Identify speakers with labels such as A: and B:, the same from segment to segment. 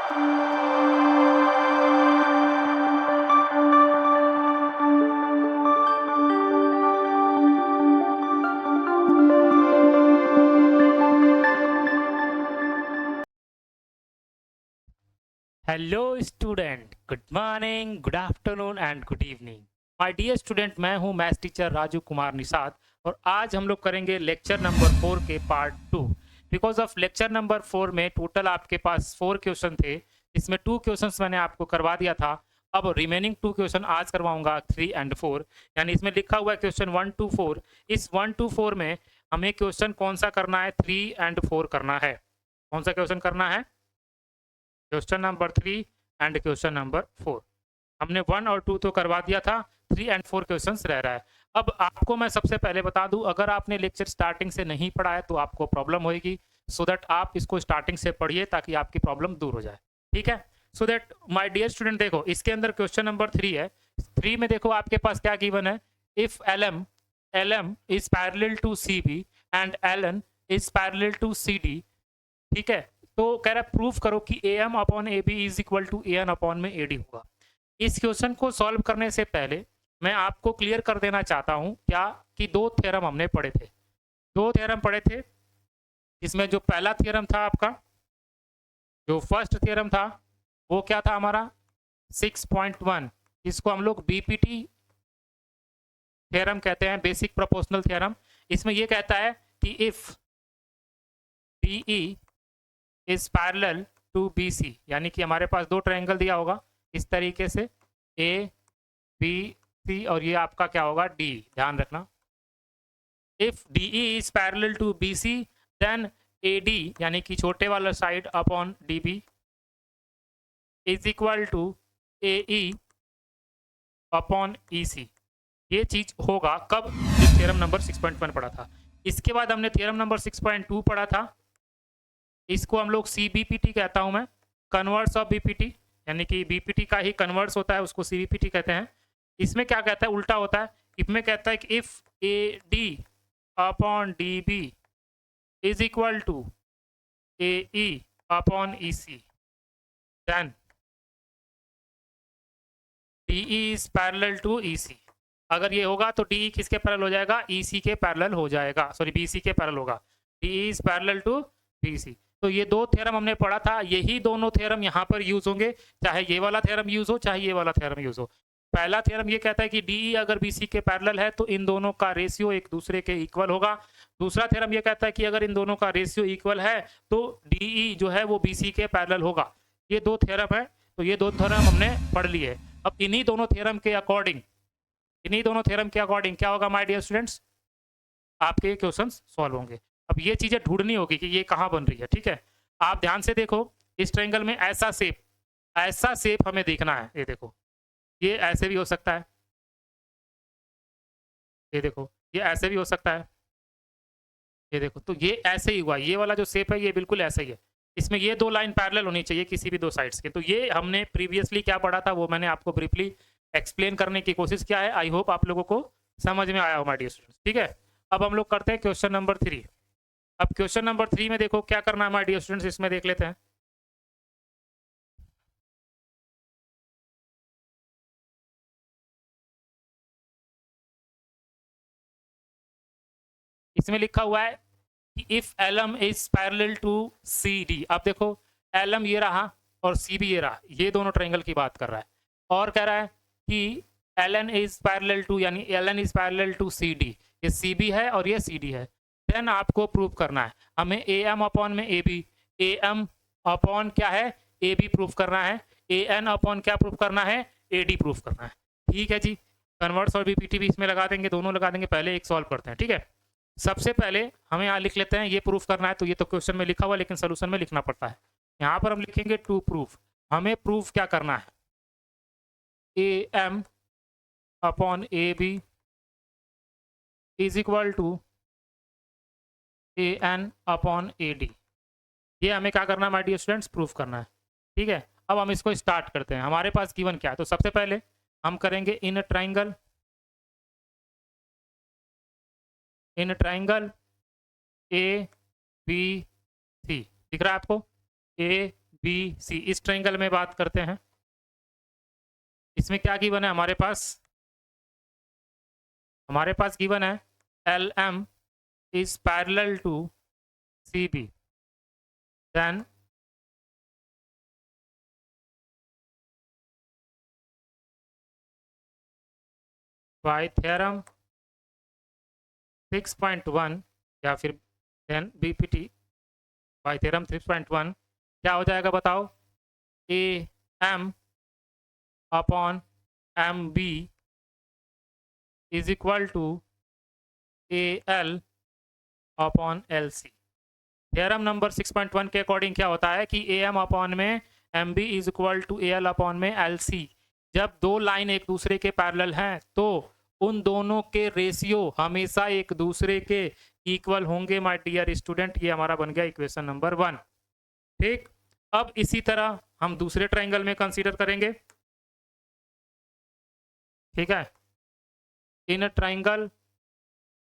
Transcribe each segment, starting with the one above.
A: Hello student, good morning, good afternoon and good evening. My dear student, मैं हूं maths teacher Raju Kumar Nishad और आज हम लोग करेंगे लेक्चर नंबर 4 के part 2। Because of lecture number 4 में टोटल आपके पास 4 क्वेश्चन थे, इसमें 2 क्वेश्चंस मैंने आपको करवा दिया था। अब रिमेनिंग 2 क्वेश्चन आज करवाऊंगा 3 एंड 4, यानी इसमें लिखा हुआ है क्वेश्चन 1 to 4। इस 1 to 4 में हमें क्वेश्चन कौन सा करना है? 3 एंड 4 करना है। कौन सा क्वेश्चन करना है? Question number 3 and question number 4। हमने 1 और 2 तो करवा दिया था, 3 एंड 4 क्वेश्चंस रह रहा है। अब आपको मैं सबसे पहले बता दूं, अगर आपने लेक्चर स्टार्टिंग से नहीं पढ़ा है तो आपको प्रॉब्लम होगी। सो दैट आप इसको स्टार्टिंग से पढ़िए ताकि आपकी प्रॉब्लम दूर हो जाए। ठीक है? So that my dear student, देखो इसके अंदर क्वेश्चन नंबर 3 है। 3 में देखो आपके पास क्या गिवन है? If LM is parallel to CB and LN is parallel to CD। ठीक है? तो कह रहा है प्रूफ करो कि AM upon AB is equal to AN upon में AD होगा। इस क्वेश्चन को सॉल्व करने से पहले मैं आपको क्लियर कर देना चाहता हूं क्या कि 2 थ्योरम हमने पढ़े थे। 2 थ्योरम पढ़े थे। इसमें जो पहला थ्योरम था आपका, जो फर्स्ट थ्योरम था, वो क्या था हमारा? 6.1। इसको हम लोग BPT थ्योरम कहते हैं, बेसिक प्रोपोर्शनल थ्योरम। इसमें ये कहता है कि if DE is parallel to BC, यानी कि हमारे पास 2 ट्रायंगल दिया होगा इस तरीके से, ABC, और ये आपका क्या होगा? D। ध्यान रखना, if DE is parallel to BC then AD यानी कि छोटे वाला side upon DB is equal to AE upon EC। ये चीज होगा कब? जब थ्योरम नंबर 6.1 पढ़ा था। इसके बाद हमने थ्योरम नंबर 6.2 पढ़ा था। इसको हम लोग CBPT कहता हूं मैं, कन्वर्स ऑफ BPT, यानी कि BPT का ही कन्वर्स होता है, उसको CBPT कहते हैं। इसमें क्या कहता है? उल्टा होता है। इसमें कहता है कि if AD upon DB is equal to AE upon EC then DE is parallel to EC। अगर ये होगा तो DE किसके पैरेलल हो जाएगा? EC के पैरेलल हो जाएगा, सॉरी BC के पैरेलल होगा। DE is parallel to BC। तो ये 2 थ्योरम हमने पढ़ा था, यही दोनों थ्योरम यहाँ पर यूज होंगे, चाहे ये वाला थ्योरम यूज हो चाहे ये वाला थ्योरम यूज हो। पहला थ्योरम ये कहता है कि DE अगर BC के पैरेलल है तो इन दोनों का रेशियो एक दूसरे के इक्वल होगा। दूसरा थ्योरम ये कहता है कि अगर इन दोनों का रेशियो इक्वल है तो DE जो है वो BC के पैरेलल होगा। ये 2 थ्योरम है, तो ये 2 थ्योरम हमने पढ़ लिए। अब इन्हीं दोनों थ्योरम के अकॉर्डिंग, क्या होगा माय डियर स्टूडेंट्स? आपके क्वेश्चंस सॉल्व होंगे। अब ये चीजें ढूंढनी होगी कि ये कहां बन रही है। ठीक है? आप ध्यान से देखो, इस ट्रायंगल में ऐसा शेप हमें देखना है। ये देखो, ये ऐसे भी हो सकता है, ये देखो ये ऐसे भी हो सकता है, ये देखो। तो ये ऐसे ही हुआ, ये वाला जो शेप है ये बिल्कुल ऐसा ही है। इसमें ये 2 लाइन पैरेलल होनी चाहिए किसी भी 2 साइड्स के। तो ये हमने प्रीवियसली क्या पढ़ा था वो मैंने आपको ब्रीफली एक्सप्लेन करने की कोशिश किया है। आई होप आप लोगों को समझ में आया हो माय डियर स्टूडेंट्स। ठीक है? अब हम लोग करते हैं क्वेश्चन नंबर 3। अब क्वेश्चन नंबर 3 में देखो क्या करना है माय डियर स्टूडेंट्स, इसमें देख लेते हैं। इसमें लिखा हुआ है कि if LM is parallel to CD। अब देखो LM ये रहा और CB ये रहा, ये दोनों ट्रायंगल की बात कर रहा है। और कह रहा है कि LN इज पैरेलल टू, यानी LN is parallel to CD। ये CB है और ये CD है। देन आपको प्रूव करना है हमें AM अपॉन में AB, AM अपॉन क्या है? AB प्रूफ करना है। AN अपॉन क्या प्रूफ करना है? AD प्रूफ करना है। ठीक है जी, कन्वर्स और BPT भी इसमें लगा देंगे, दोनों लगा देंगे। पहले एक सॉल्व करते हैं। ठीक है? सबसे पहले हमें यहाँ लिख लेते हैं, ये प्रूफ करना है तो ये तो क्वेश्चन में लिखा हुआ लेकिन सोल्यूशन में लिखना पड़ता है। यहाँ पर हम लिखेंगे टू प्रूफ। हमें प्रूफ क्या करना है? AM upon AB is equal to AN upon AD। ये हमें क्या करना है माय डियर स्टूडेंट्स? प्रूफ करना है। ठीक है? अब हम इसको स्टार्ट करते हैं। हमारे पास गिवन क्या है? तो सबसे पहले हम करेंगे in triangle A B C। दिख रहा है आपको? A बी सी, इस ट्रायंगल में बात करते हैं। इसमें क्या गिवन है हमारे पास गिवन है L M is parallel to C B, then by theorem 6.1 या फिर देन बीपीटी बाय थ्योरम 6.1 क्या हो जाएगा बताओ, A M upon M B is equal to A L upon L C. Theorem number 6.1 के अकॉर्डिंग क्या होता है कि ए एम अपॉन में M B is equal to A L upon में एल सी। जब दो लाइन एक दूसरे के पैरेलल हैं तो उन दोनों के रेशियो हमेशा एक दूसरे के इक्वल होंगे माय डियर स्टूडेंट। ये हमारा बन गया इक्वेशन नंबर 1। ठीक, अब इसी तरह हम दूसरे ट्रायंगल में कंसीडर करेंगे। ठीक है, in triangle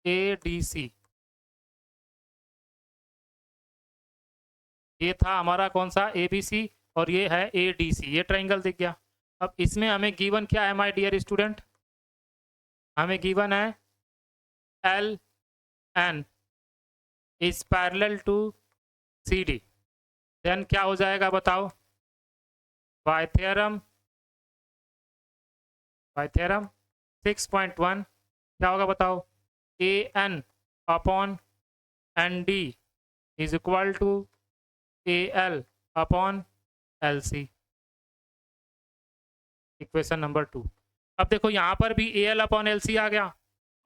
A: A D C, ये था हमारा कौन सा, ए बी सी, और ये है ए डी सी, ये ट्रायंगल दिख गया। अब इसमें हमें गिवन क्या है माय डियर स्टूडेंट, हमें गिवन है L N is parallel to C D, then क्या हो जाएगा बताओ, बाय थ्योरम 6.1 क्या होगा बताओ, A N upon N D is equal to A L upon L C, equation number 2। अब देखो यहाँ पर भी A L upon L C आ गया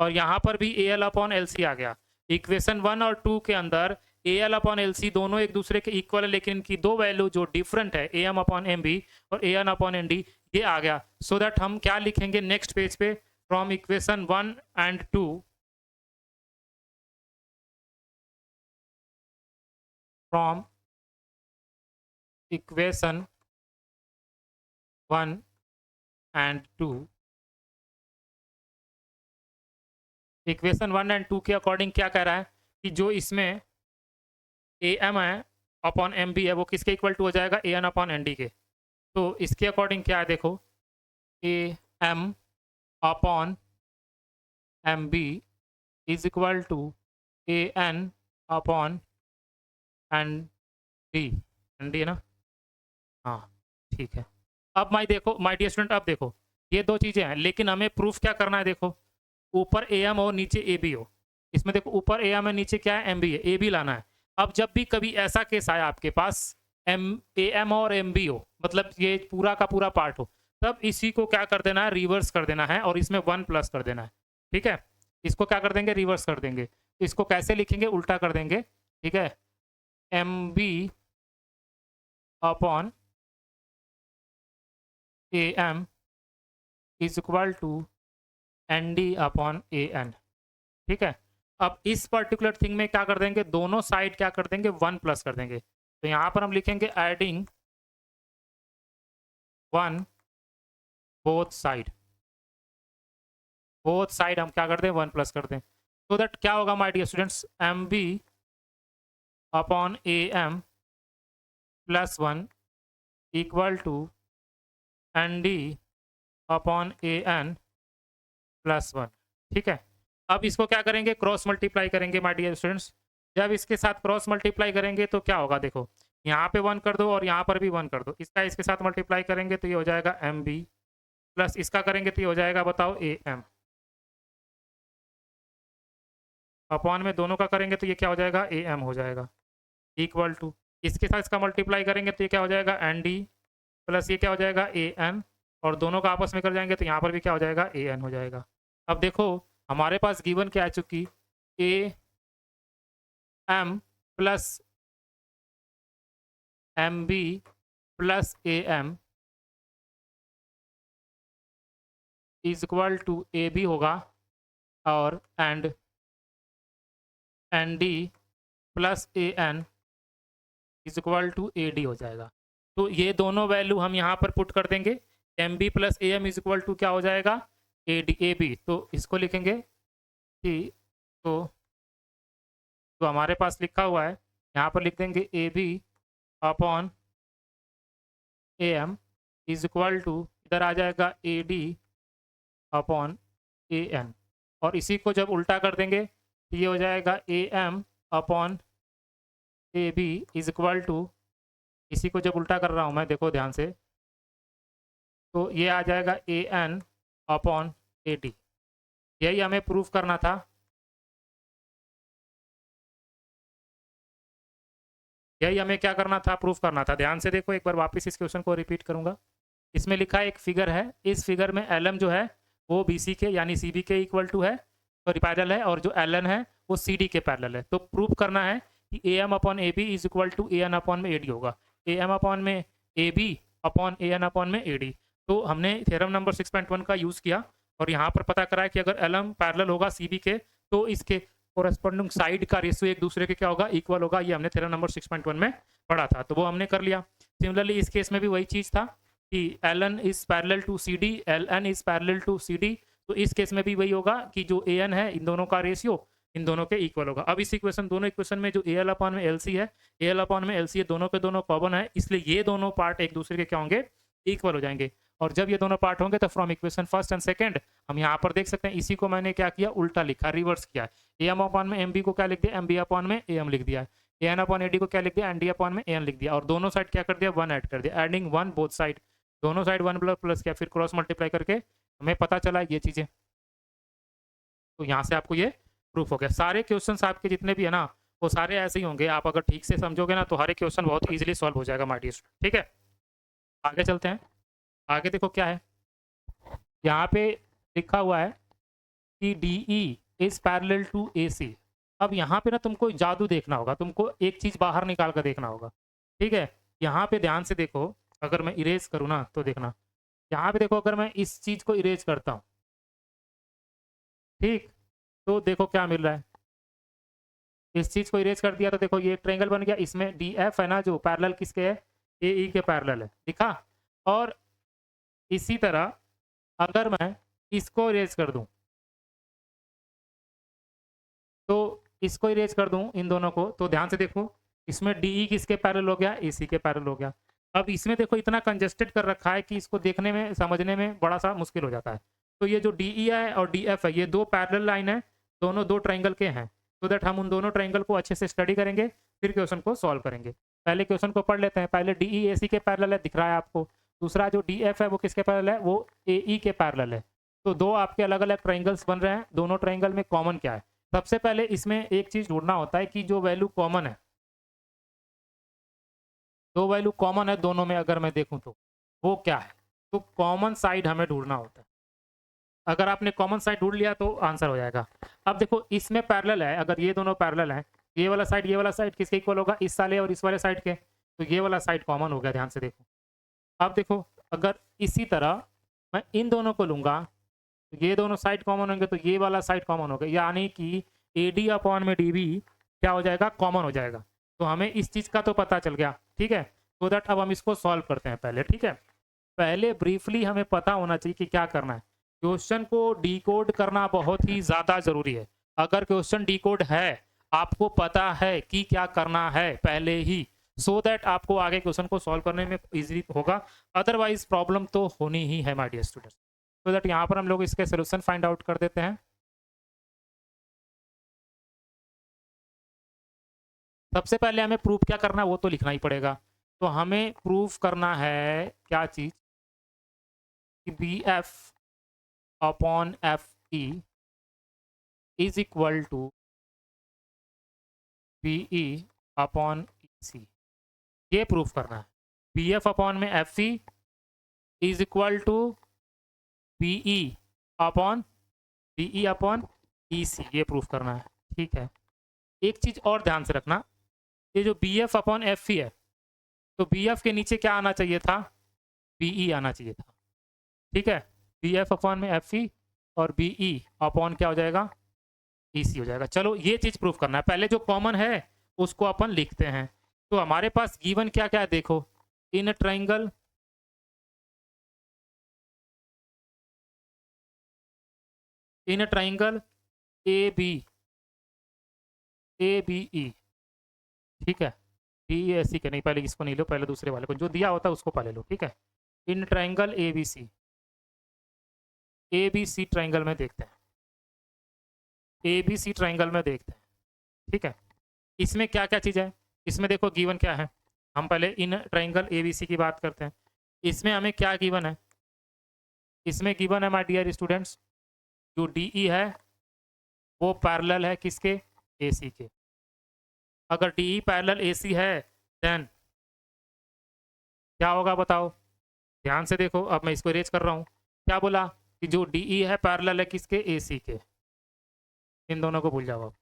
A: और यहाँ पर भी A L upon L C आ गया। इक्वेशन 1 और 2 के अंदर A L upon L C दोनों एक दूसरे के इक्वल है, लेकिन इनकी दो वैल्यू जो डिफरेंट है, A M upon M B और A N upon N D, ये आ गया। सो दैट हम क्या लिखेंगे नेक्स्ट पेज पे, from equation 1 and 2 from equation 1 and 2, equation 1 and 2 के अकॉर्डिंग क्या कह रहा है कि जो इसमें ए एम है अपॉन एम बी है वो किसके इक्वल टू हो जाएगा, A N upon N D के। तो इसके अकॉर्डिंग क्या है देखो, A M upon M B is equal to A N upon N D, N D है ना, हाँ ठीक है। अब माय डियर स्टूडेंट, अब देखो ये दो चीज़ें हैं, लेकिन हमें प्रूफ क्या करना है, देखो ऊपर ए एम हो नीचे ए बी हो। इसमें देखो ऊपर ए एम है नीचे क्या है, एम बी है, ए बी लाना है। अब जब भी कभी ऐसा केस आया आपके पास एम ए एम और एम बी हो, मतलब ये पूरा का पूरा पार्ट हो, तब इसी को क्या कर देना है, रिवर्स कर देना है और इसमें 1 प्लस कर देना है। ठीक है, इसको क्या कर देंगे, रिवर्स कर देंगे। इसको कैसे लिखेंगे, उल्टा कर देंगे। ठीक है, M B upon A M is equal to N D upon A N. ठीक है, अब इस पर्टिकुलर थिंग में क्या कर देंगे, दोनों साइड क्या कर देंगे, 1 प्लस कर देंगे। तो यहाँ पर हम लिखेंगे एडिंग 1 बोथ साइड, हम क्या कर दें, 1 प्लस कर दें। सो दैट क्या होगा my dear students, M B upon A M plus 1 equal to N D upon A N plus 1। ठीक है, अब इसको क्या करेंगे, क्रॉस मल्टीप्लाई करेंगे माय डियर स्टूडेंट्स। जब इसके साथ क्रॉस मल्टीप्लाई करेंगे तो क्या होगा, देखो यहाँ पे 1 कर दो और यहाँ पर भी 1 कर दो, इसका इसके साथ मल्टीप्लाई करेंगे तो ये हो जाएगा एम बी, प्लस इसका करेंगे तो ये हो जाएगा बताओ ए एम, अपॉन में दोनों का करेंगे तो ये क्या हो जाएगा, ए एम हो जाएगा, इक्वल टू इसके साथ इसका मल्टीप्लाई करेंगे तो ये क्या हो जाएगा, एन डी, प्लस ये क्या हो जाएगा, ए एन, और दोनों का आपस में कर जाएंगे तो यहाँ पर भी क्या हो जाएगा, ए एन हो जाएगा। अब देखो हमारे पास गिवन क्या आ चुकी, A M plus M B plus A M is equal to A B होगा और and N D plus A N is equal to A D हो जाएगा। तो ये दोनों वैल्यू हम यहाँ पर पुट कर देंगे, M B plus A M is equal to क्या हो जाएगा, ए डी ए बी। तो इसको लिखेंगे कि तो हमारे पास लिखा हुआ है, यहाँ पर लिख देंगे A B upon A M is equal to, इधर आ जाएगा A D upon A N, और इसी को जब उल्टा कर देंगे तो ये हो जाएगा A M upon A B is equal to, इसी को जब उल्टा कर रहा हूँ मैं, देखो ध्यान से, तो ये आ जाएगा A N upon A D. यही हमें प्रूफ करना था। यही हमें क्या करना था, प्रूफ करना था। ध्यान से देखो, एक बार वापस इस क्वेश्चन को रिपीट करूंगा। इसमें लिखा एक फिगर है, इस फिगर में एल एम जो है वो बी सी के यानी सी बी के इक्वल टू है, सॉरी पैरेलल है, और जो एल एन है वो सी डी के पैरेलल है। तो प्रूफ करना है कि A M upon A B is equal to A N upon में ए डी होगा, ए एम अपॉन में A B upon A N upon में ए डी। तो हमने थ्योरम नंबर 6.1 का यूज़ किया और यहाँ पर पता करा है कि अगर एल एम पैरेलल होगा सी बी के तो इसके कोरेस्पोंडिंग साइड का रेशियो एक दूसरे के क्या होगा, इक्वल होगा। ये हमने थ्योरम नंबर 6.1 में पढ़ा था, तो वो हमने कर लिया। सिमिलरली इस केस में भी वही चीज़ था कि L N is parallel to C D, L N is parallel to C D, तो इस केस में भी वही होगा कि जो ए एन है इन दोनों का रेशियो इन दोनों के इक्वल होगा। अब इस इक्वेशन, दोनों इक्वेशन में जो ए एल अपॉन में एल सी है, ए एल अपॉन में एल सी है, दोनों के दोनों कॉमन है, इसलिए ये दोनों पार्ट एक दूसरे के क्या होंगे, इक्वल हो जाएंगे। और जब ये दोनों पार्ट होंगे तो from equation first and second हम यहाँ पर देख सकते हैं, इसी को मैंने क्या किया, उल्टा लिखा, रिवर्स किया। ए एम अपॉन में एम बी को क्या लिख दिया, एम बी अपॉन में ए एम लिख दिया। ए एन अपॉन ए डी को क्या लिख दिया, एन डी अपॉन में ए एन लिख दिया, और दोनों साइड क्या कर दिया, वन ऐड कर दिया, एडिंग वन बोथ साइड, दोनों साइड वन प्लस प्लस किया, फिर क्रॉस मल्टीप्लाई करके हमें पता चला ये चीज़ें। तो यहाँ से आपको ये प्रूफ हो गया। सारे क्वेश्चन आपके जितने भी है ना वो सारे ऐसे ही होंगे, आप अगर ठीक से समझोगे ना तो हर एक क्वेश्चन बहुत ईजिली सॉल्व हो जाएगा माय डियर स्टूडेंट। ठीक है, आगे चलते हैं। आगे देखो क्या है, यहाँ पे लिखा हुआ है कि D E is parallel to A C. अब यहाँ पे ना तुमको जादू देखना होगा, तुमको एक चीज़ बाहर निकाल कर देखना होगा। ठीक है, यहाँ पे ध्यान से देखो, अगर मैं इरेज करूँ ना तो देखना, यहाँ पे देखो, अगर मैं इस चीज़ को इरेज करता हूँ, ठीक, तो देखो क्या मिल रहा है। इस चीज़ को इरेज कर दिया तो देखो ये ट्रायंगल बन गया, इसमें डी एफ है ना जो पैरेलल किसके है, ए ई के पैरेलल है, दिखा। और इसी तरह अगर मैं इसको इरेज कर दूं, तो इसको इरेज कर दूं इन दोनों को, तो ध्यान से देखो, इसमें डी ई किसके पैरेलल हो गया, ए सी के पैरेलल हो गया। अब इसमें देखो इतना कंजेस्टेड कर रखा है कि इसको देखने में समझने में बड़ा सा मुश्किल हो जाता है। तो ये जो डी ई है और डी एफ है, ये दो पैरेलल लाइन है, दोनों दो ट्रायंगल के हैं, तो दैट हम उन दोनों ट्रायंगल को अच्छे से स्टडी करेंगे, फिर क्वेश्चन को सॉल्व करेंगे। पहले क्वेश्चन को पढ़ लेते हैं। पहले डी ई ए सी के पैरेलल है, दिख रहा है आपको। दूसरा जो डी एफ है वो किसके पैरेलल है, वो ए ई के पैरेलल है। तो दो आपके अलग अलग ट्रायंगल्स बन रहे हैं, दोनों ट्रायंगल में कॉमन क्या है। सबसे पहले इसमें एक चीज ढूंढना होता है कि जो वैल्यू कॉमन है, दो वैल्यू कॉमन है दोनों में, अगर मैं देखूं तो वो क्या है, तो कॉमन साइड हमें ढूंढना होता है। अगर आपने कॉमन साइड ढूंढ लिया तो आंसर हो जाएगा। अब देखो इसमें पैरेलल है, अगर ये दोनों पैरेलल है, ये वाला साइड किसके इक्वल होगा, इस वाले और इस वाले साइड के, तो ये वाला साइड कॉमन हो गया। ध्यान से देखो, अब देखो अगर इसी तरह मैं इन दोनों को लूंगा, तो ये दोनों साइड कॉमन होंगे, तो ये वाला साइड कॉमन होगा, यानी कि ए डी अपॉन में डी बी क्या हो जाएगा, कॉमन हो जाएगा। तो हमें इस चीज़ का तो पता चल गया। ठीक है, तो दैट अब हम इसको सॉल्व करते हैं पहले। ठीक है, पहले ब्रीफली हमें पता होना चाहिए कि क्या करना है। क्वेश्चन को डिकोड करना बहुत ही ज़्यादा ज़रूरी है। अगर क्वेश्चन डिकोड है, आपको पता है कि क्या करना है पहले ही, सो दैट आपको आगे क्वेश्चन को सॉल्व करने में इजी होगा। अदरवाइज प्रॉब्लम तो होनी ही है my dear students. So that यहाँ पर हम लोग इसके सोल्यूशन फाइंड आउट कर देते हैं। सबसे पहले हमें प्रूफ क्या करना है वो तो लिखना ही पड़ेगा। तो हमें प्रूफ करना है क्या चीज़, कि B F upon F E is equal to B E upon E C, ये प्रूफ करना है। बी एफ अपॉन में F E is equal to B E upon E C, ये प्रूफ करना है। ठीक है, एक चीज़ और ध्यान से रखना, ये जो B F upon F E है, तो बी एफ के नीचे क्या आना चाहिए था, बी ई आना चाहिए था। ठीक है, बी एफ अपॉन में एफ ई और बी ई अपॉन क्या हो जाएगा, ई सी हो जाएगा। चलो ये चीज़ प्रूफ करना है, पहले जो कॉमन है उसको अपन लिखते हैं। तो हमारे पास गिवन क्या क्या है, देखो, इन ट्राइंगल ए बी ई, ठीक है, डी ए सी के नहीं, पहले इसको नहीं लो, पहले दूसरे वाले को जो दिया होता है उसको पहले लो, ठीक है। In triangle A B C triangle में देखते हैं, ए बी सी ट्राइंगल में देखते हैं, ठीक है। इसमें क्या क्या चीज़ है, इसमें देखो गिवन क्या है, हम पहले इन ट्राइंगल ए बी सी की बात करते हैं। इसमें हमें क्या गिवन है, इसमें गिवन है माय डियर स्टूडेंट्स, जो डी ई है वो पैरेलल है किसके, ए सी के। अगर डी ई पैरेलल ए सी है देन क्या होगा बताओ, ध्यान से देखो, अब मैं इसको इरेज कर रहा हूँ। क्या बोला कि जो डी ई है पैरेलल है किसके, ए सी के। इन दोनों को भूल जाओ अब,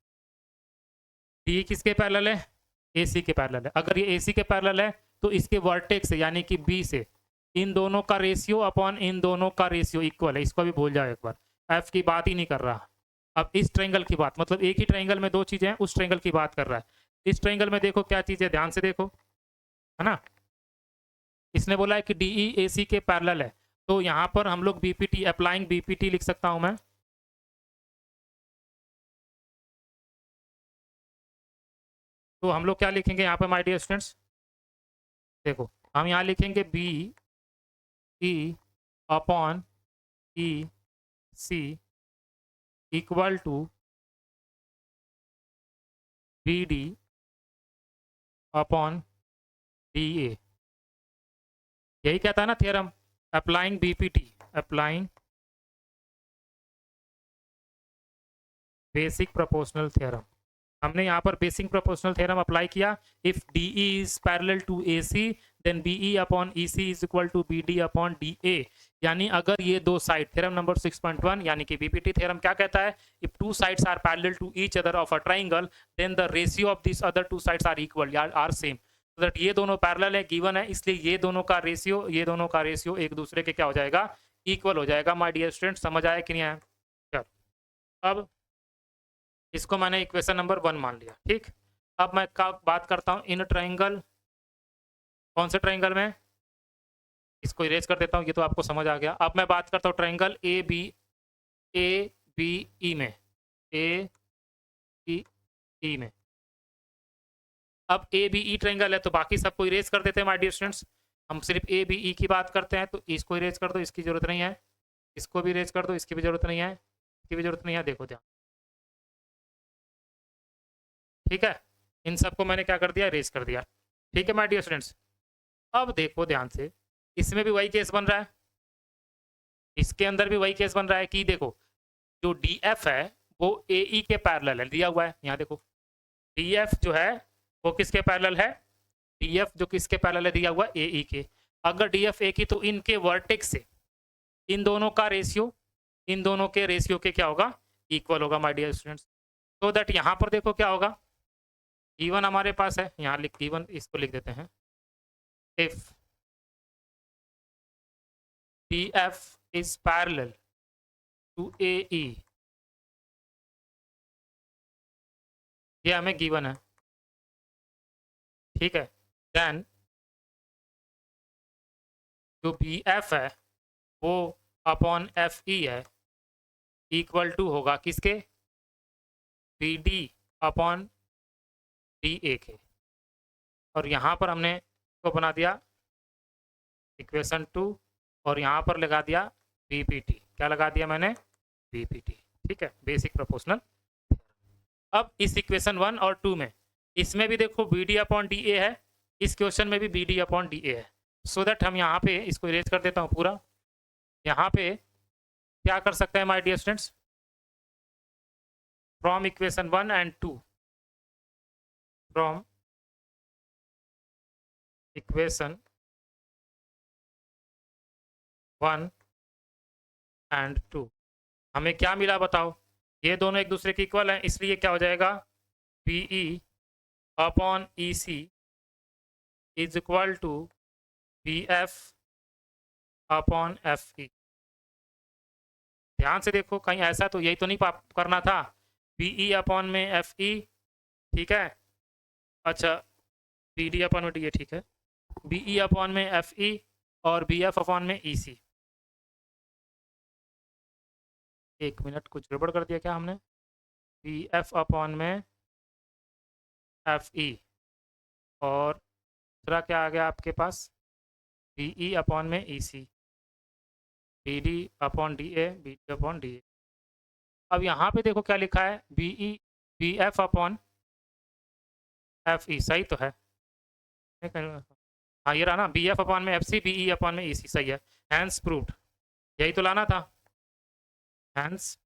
A: डी किसके पैरेलल है, ए सी के पैरेलल है। अगर ये ए सी के पैरेलल है तो इसके वर्टेक्स से यानी कि बी से इन दोनों का रेशियो अपॉन इन दोनों का रेशियो इक्वल है, इसको भी भूल जाओ एक बार, एफ की बात ही नहीं कर रहा। अब इस ट्रायंगल की बात, मतलब एक ही ट्रायंगल में दो चीजें हैं, उस ट्रायंगल की बात कर रहा है। इस ट्रायंगल में देखो क्या चीज है, ध्यान से देखो, है ना। इसने बोला है कि डी ई ए सी के पैरेलल है, तो यहाँ पर हम लोग बीपीटी, अप्लाइंग बीपीटी लिख सकता हूँ मैं। तो हम लोग क्या लिखेंगे यहाँ पे माय डियर स्टूडेंट्स, देखो हम यहाँ लिखेंगे B E upon E C equal to B D upon D A. यही कहता है ना theorem, applying BPT, applying basic proportional theorem. हमने यहाँ पर बेसिक प्रोपोर्शनल थ्योरम अप्लाई किया। If D E is parallel to A C then B E upon E C is equal to B D upon D A. यानी अगर ये दो side, theorem number 6.1 यानी कि बीपीटी थ्योरम क्या कहता है, if two sides are parallel to each other of a triangle then the ratio of this other two sides are equal, are same, so that ये दोनों पैरेलल है, given है, इसलिए ये दोनों का रेशियो, ये दोनों का रेशियो एक दूसरे के क्या हो जाएगा, इक्वल हो जाएगा। माय डियर स्टूडेंट समझ आया कि नहीं आया। चलो अब इसको मैंने इक्वेशन नंबर 1 मान लिया, ठीक। अब मैं क्या बात करता हूँ इन ट्राइंगल, कौन से ट्राइंगल में, इसको इरेज कर देता हूँ, ये तो आपको समझ आ गया। अब मैं बात करता हूँ ट्राइंगल ए बी ई में, ए बी ई में। अब ए बी ई ट्राइंगल है तो बाकी सबको इरेज कर देते हैं माय डियर स्टूडेंट्स। हम सिर्फ ए बी ई की बात करते हैं, तो इसको इरेज कर दो, इसकी जरूरत नहीं है। इसको भी इरेज कर दो, इसकी भी जरूरत नहीं है, इसकी भी जरूरत नहीं है। देखो ध्यान, ठीक है, इन सबको मैंने क्या कर दिया, इरेज कर दिया, ठीक है माय डियर स्टूडेंट्स। अब देखो ध्यान से, इसमें भी वही केस बन रहा है, इसके अंदर भी वही केस बन रहा है कि देखो जो डी एफ है वो ए ई के पैरेलल है, दिया हुआ है यहाँ देखो, डी एफ जो है वो किसके पैरेलल है, डी एफ जो किसके पैरेलल है, दिया हुआ ए ई के। अगर डी एफ ए की तो इनके वर्टेक्स से इन दोनों का रेशियो, इन दोनों के रेशियो के क्या होगा, इक्वल होगा माय डियर स्टूडेंट्स। तो दैट यहाँ पर देखो क्या होगा, गिवन हमारे पास है, यहाँ लिख, गिवन इसको लिख देते हैं, if D F is parallel to A E, ये हमें गिवन है, ठीक है। देन जो बी एफ है वो अपॉन एफ ई है, इक्वल टू होगा किसके, B D upon D A के। और यहाँ पर हमने को बना दिया इक्वेशन 2 और यहाँ पर लगा दिया बीपीटी, क्या लगा दिया मैंने, बीपीटी, ठीक है, बेसिक प्रोपोर्शनल। अब इस इक्वेशन 1 और 2 में, इसमें भी देखो B D upon D A है, इस क्वेश्चन में भी B D upon D A है। सो दैट हम यहाँ पे इसको इरेज कर देता हूँ पूरा। यहाँ पे क्या कर सकते हैं my dear students, from equation 1 and 2, from equation 1 and 2 हमें क्या मिला बताओ, ये दोनों एक दूसरे के इक्वल हैं, इसलिए क्या हो जाएगा, B E upon E C is equal to B F upon F E. ध्यान से देखो कहीं ऐसा तो यही तो नहीं करना था, बी ई अपॉन में एफ ई, ठीक है, अच्छा बी डी अपॉन में डी ए, ठीक है, बी ई अपॉन में एफ ई और बी एफ अपॉन में ई सी। एक मिनट, कुछ गड़बड़ कर दिया क्या हमने, बी एफ अपॉन में एफ ई और दूसरा क्या आ गया आपके पास, बी ई अपॉन में E C, B D upon D A, B D upon D A. अब यहाँ पे देखो क्या लिखा है, B E B F upon F E, सही तो है? हाँ ये रहा ना, बी एफ अपॉन में F C, B E upon में ई सी, सही है। हैंस प्रूव्ड, यही तो लाना था। हैंस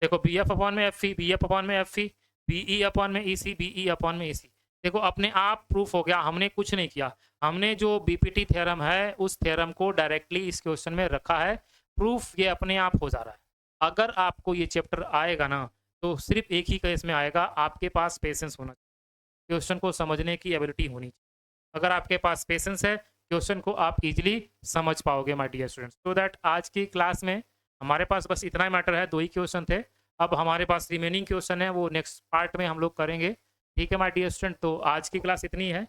A: देखो बी एफ अपॉन में F E, B F upon में F E, B E upon में E C, B E upon में ई सी। देखो अपने आप प्रूफ हो गया, हमने कुछ नहीं किया। हमने जो बीपीटी थ्योरम है उस थ्योरम को डायरेक्टली इस क्वेश्चन में रखा है, प्रूफ ये अपने आप हो जा रहा है। अगर आपको ये चैप्टर आएगा ना तो सिर्फ एक ही केस में आएगा, आपके पास पेशेंस होना चाहिए, क्वेश्चन को समझने की एबिलिटी होनी चाहिए। अगर आपके पास पेशेंस है, क्वेश्चन को आप इजीली समझ पाओगे my dear students. So that आज की क्लास में हमारे पास बस इतना ही मैटर है, 2 ही क्वेश्चन थे। अब हमारे पास रिमेनिंग क्वेश्चन है, वो नेक्स्ट पार्ट में हम लोग करेंगे। ठीक है माय डियर स्टूडेंट, तो आज की क्लास इतनी है।